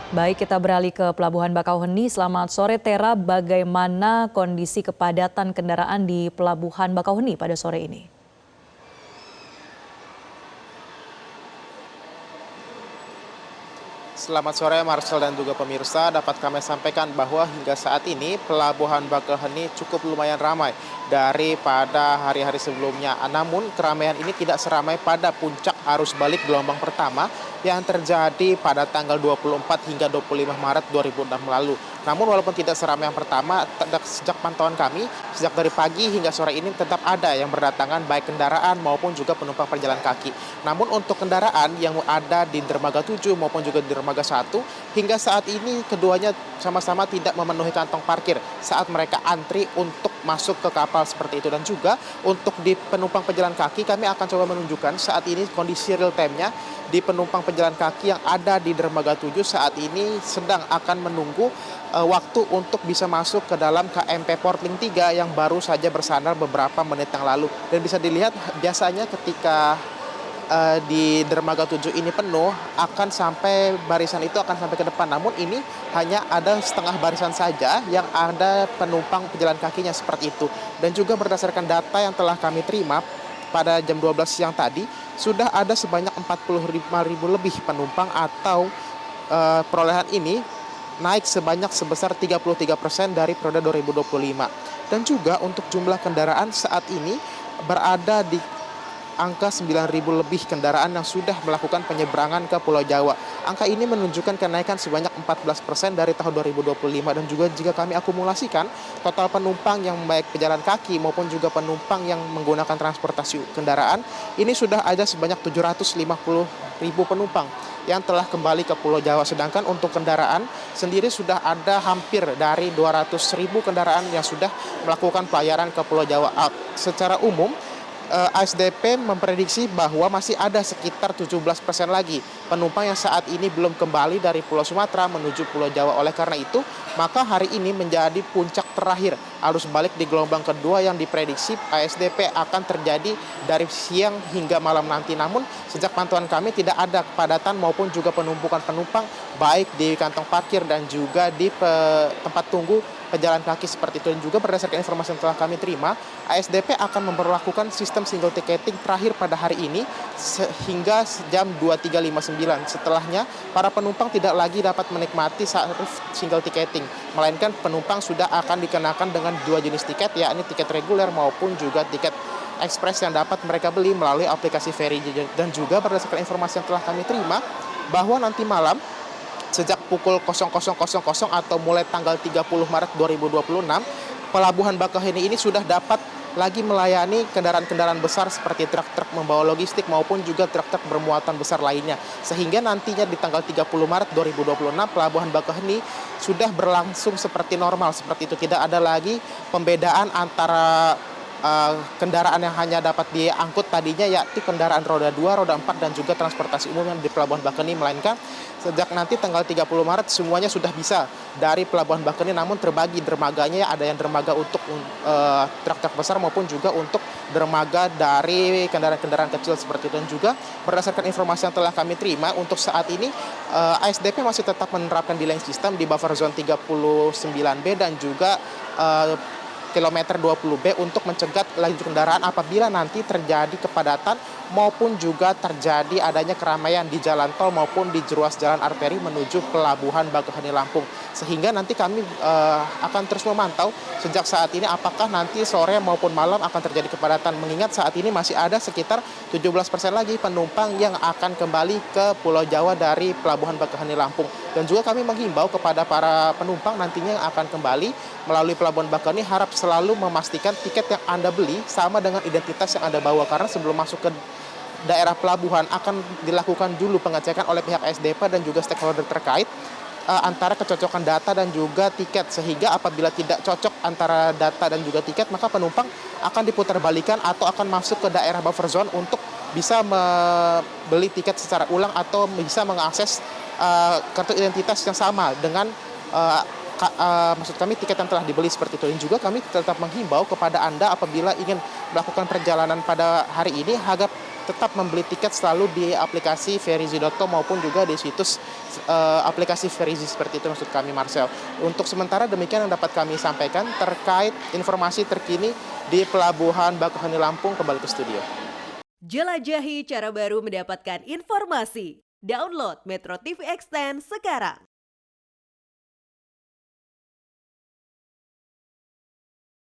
Baik, kita beralih ke Pelabuhan Bakauheni. Selamat sore Tera, bagaimana kondisi kepadatan kendaraan di Pelabuhan Bakauheni pada sore ini? Selamat sore Marcel dan juga pemirsa, dapat kami sampaikan bahwa hingga saat ini Pelabuhan Bakauheni cukup lumayan ramai daripada hari-hari sebelumnya. Namun keramaian ini tidak seramai pada puncak arus balik gelombang pertama yang terjadi pada tanggal 24 hingga 25 Maret 2006 lalu. Namun walaupun tidak seramai yang pertama, sejak pantauan kami, sejak dari pagi hingga sore ini tetap ada yang berdatangan baik kendaraan maupun juga penumpang perjalan kaki. Namun untuk kendaraan yang ada di Dermaga 7 maupun juga di Dermaga 1, hingga saat ini keduanya sama-sama tidak memenuhi kantong parkir saat mereka antri untuk masuk ke kapal seperti itu. Dan juga untuk di penumpang pejalan kaki, kami akan coba menunjukkan saat ini kondisi real time-nya di penumpang pejalan kaki yang ada di Dermaga 7 saat ini sedang akan menunggu waktu untuk bisa masuk ke dalam KMP Portling 3 yang baru saja bersandar beberapa menit yang lalu. Dan bisa dilihat biasanya ketika di Dermaga 7 ini penuh, akan sampai barisan itu akan sampai ke depan. Namun ini hanya ada setengah barisan saja yang ada penumpang pejalan kakinya seperti itu. Dan juga berdasarkan data yang telah kami terima pada jam 12 siang tadi, sudah ada sebanyak 45.000 lebih penumpang atau perolehan ini naik sebesar 33% dari periode 2025. Dan juga untuk jumlah kendaraan saat ini berada di angka 9.000 lebih kendaraan yang sudah melakukan penyeberangan ke Pulau Jawa. Angka ini menunjukkan kenaikan sebanyak 14% dari tahun 2025. Dan juga jika kami akumulasikan total penumpang yang baik pejalan kaki maupun juga penumpang yang menggunakan transportasi kendaraan, ini sudah ada sebanyak 750.000 penumpang yang telah kembali ke Pulau Jawa. Sedangkan untuk kendaraan sendiri sudah ada hampir dari 200.000 kendaraan yang sudah melakukan pelayaran ke Pulau Jawa. Secara umum, ASDP memprediksi bahwa masih ada sekitar 17% lagi penumpang yang saat ini belum kembali dari Pulau Sumatera menuju Pulau Jawa. Oleh karena itu, maka hari ini menjadi puncak terakhir arus balik di gelombang kedua yang diprediksi ASDP akan terjadi dari siang hingga malam nanti. Namun, sejak pantauan kami tidak ada kepadatan maupun juga penumpukan penumpang baik di kantong parkir dan juga di tempat tunggu pejalan kaki seperti itu. Dan juga berdasarkan informasi yang telah kami terima, ASDP akan memperlakukan sistem single ticketing terakhir pada hari ini hingga jam 23.59. Setelahnya, para penumpang tidak lagi dapat menikmati tarif single ticketing, melainkan penumpang sudah akan dikenakan dengan dua jenis tiket, yakni tiket reguler maupun juga tiket ekspres yang dapat mereka beli melalui aplikasi Ferry. Dan juga berdasarkan informasi yang telah kami terima, bahwa nanti malam sejak pukul 00.00 atau mulai tanggal 30 Maret 2026, Pelabuhan Bakauheni ini sudah dapat lagi melayani kendaraan-kendaraan besar seperti truk-truk membawa logistik maupun juga truk-truk bermuatan besar lainnya. Sehingga nantinya di tanggal 30 Maret 2026, Pelabuhan Bakauheni sudah berlangsung seperti normal. Seperti itu, tidak ada lagi pembedaan antara kendaraan yang hanya dapat diangkut tadinya, yaitu kendaraan roda 2, roda 4, dan juga transportasi umum yang di Pelabuhan Bakauheni, melainkan sejak nanti tanggal 30 Maret semuanya sudah bisa dari Pelabuhan Bakauheni, namun terbagi dermaganya, ada yang dermaga untuk truk-truk besar maupun juga untuk dermaga dari kendaraan-kendaraan kecil seperti itu. Dan juga berdasarkan informasi yang telah kami terima, untuk saat ini ASDP masih tetap menerapkan delay system di buffer zone 39B dan juga kilometer 20B untuk mencegah laju kendaraan apabila nanti terjadi kepadatan maupun juga terjadi adanya keramaian di jalan tol maupun di ruas jalan arteri menuju Pelabuhan Bakauheni Lampung. Sehingga nanti kami akan terus memantau sejak saat ini apakah nanti sore maupun malam akan terjadi kepadatan, mengingat saat ini masih ada sekitar 17% lagi penumpang yang akan kembali ke Pulau Jawa dari Pelabuhan Bakauheni Lampung. Dan juga kami menghimbau kepada para penumpang nantinya yang akan kembali melalui Pelabuhan Bakauheni, harap selalu memastikan tiket yang Anda beli sama dengan identitas yang Anda bawa, karena sebelum masuk ke daerah pelabuhan akan dilakukan dulu pengecekan oleh pihak SDP dan juga stakeholder terkait antara kecocokan data dan juga tiket, sehingga apabila tidak cocok antara data dan juga tiket, maka penumpang akan diputarbalikan atau akan masuk ke daerah buffer zone untuk bisa membeli tiket secara ulang atau bisa mengakses kartu identitas yang sama dengan maksud kami tiket yang telah dibeli seperti itu. Dan juga kami tetap menghimbau kepada Anda apabila ingin melakukan perjalanan pada hari ini, tetap membeli tiket selalu di aplikasi ferizi.com maupun juga di situs aplikasi Ferizi seperti itu maksud kami, Marcel. Untuk sementara demikian yang dapat kami sampaikan terkait informasi terkini di Pelabuhan Bakauheni Lampung. Kembali ke studio. Jelajahi cara baru mendapatkan informasi. Download Metro TV Extend sekarang.